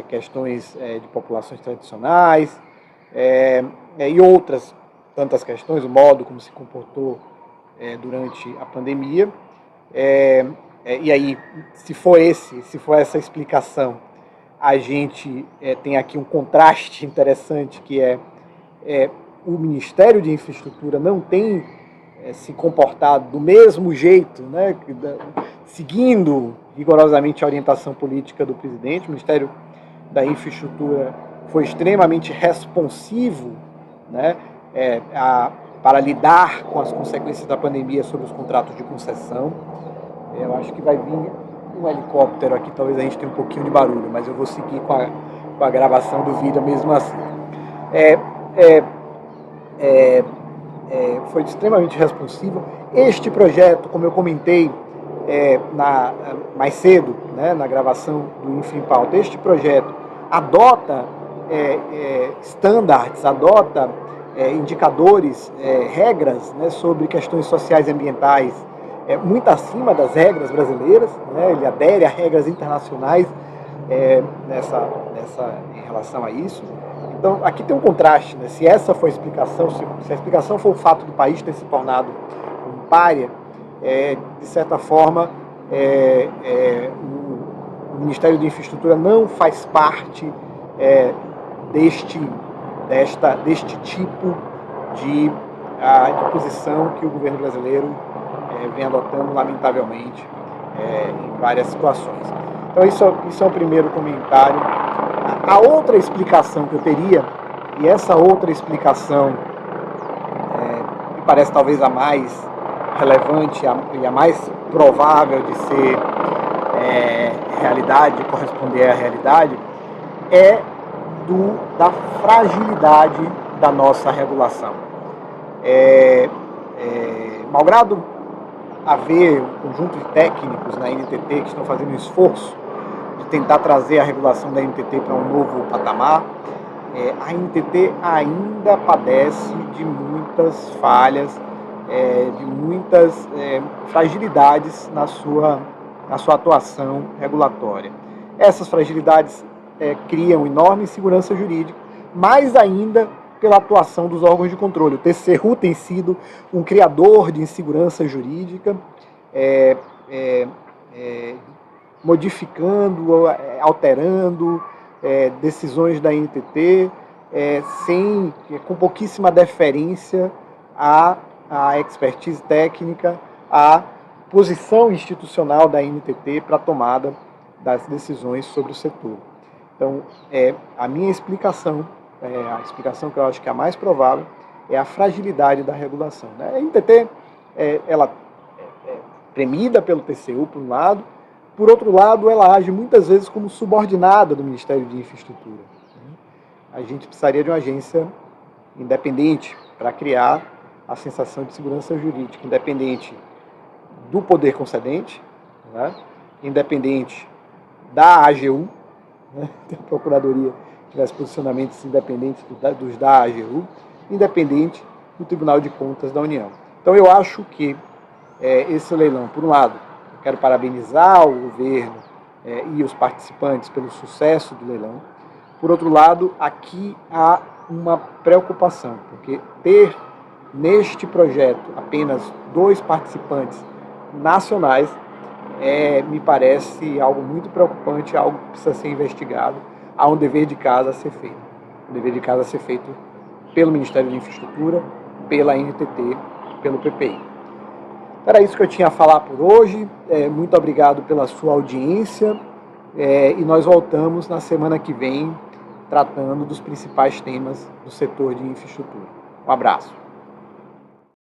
questões de populações tradicionais e outras tantas questões, o modo como se comportou durante a pandemia. E aí, se for essa explicação, a gente tem aqui um contraste interessante, que o Ministério de Infraestrutura não tem se comportado do mesmo jeito, né, seguindo rigorosamente a orientação política do presidente. O Ministério da Infraestrutura foi extremamente responsivo, né, para lidar com as consequências da pandemia sobre os contratos de concessão. Eu acho que vai vir um helicóptero aqui, talvez a gente tenha um pouquinho de barulho, mas eu vou seguir com a gravação do vídeo mesmo assim. Foi extremamente responsivo. Este projeto, como eu comentei mais cedo, né, na gravação do Infra em Pauta, este projeto adota standards, adota indicadores, regras, né, sobre questões sociais e ambientais muito acima das regras brasileiras, né, ele adere a regras internacionais em relação a isso. Então, aqui tem um contraste, né? Se essa foi a explicação, se a explicação for o fato do país ter se tornado um pária, de certa forma, o Ministério da Infraestrutura não faz parte deste tipo de posição que o governo brasileiro vem adotando, lamentavelmente, em várias situações. Então, isso é o primeiro comentário. A outra explicação que eu teria, e essa outra explicação me parece talvez a mais relevante e a mais provável de ser realidade, de corresponder à realidade, é da fragilidade da nossa regulação. Malgrado haver um conjunto de técnicos na NTT que estão fazendo um esforço de tentar trazer a regulação da NTT para um novo patamar, a NTT ainda padece de muitas falhas, de muitas fragilidades na sua atuação regulatória. Essas fragilidades criam enorme insegurança jurídica, mais ainda pela atuação dos órgãos de controle. O TCU tem sido um criador de insegurança jurídica, modificando, alterando decisões da NTT, com pouquíssima deferência à expertise técnica, à posição institucional da NTT para a tomada das decisões sobre o setor. Então, a minha explicação, a explicação que eu acho que é a mais provável, é a fragilidade da regulação, né? A NTT, ela é premida pelo TCU, por um lado. Por outro lado, ela age muitas vezes como subordinada do Ministério de Infraestrutura. A gente precisaria de uma agência independente para criar a sensação de segurança jurídica, independente do poder concedente, né? Independente da AGU, né? Que a Procuradoria tivesse posicionamentos independentes dos da AGU, independente do Tribunal de Contas da União. Então eu acho que esse leilão, por um lado, eu quero parabenizar o governo e os participantes pelo sucesso do leilão. Por outro lado, aqui há uma preocupação, porque ter neste projeto apenas 2 participantes nacionais me parece algo muito preocupante, algo que precisa ser investigado. Há um dever de casa a ser feito. Um dever de casa a ser feito pelo Ministério da Infraestrutura, pela NTT, pelo PPI. Era isso que eu tinha a falar por hoje. Muito obrigado pela sua audiência. E nós voltamos na semana que vem tratando dos principais temas do setor de infraestrutura. Um abraço.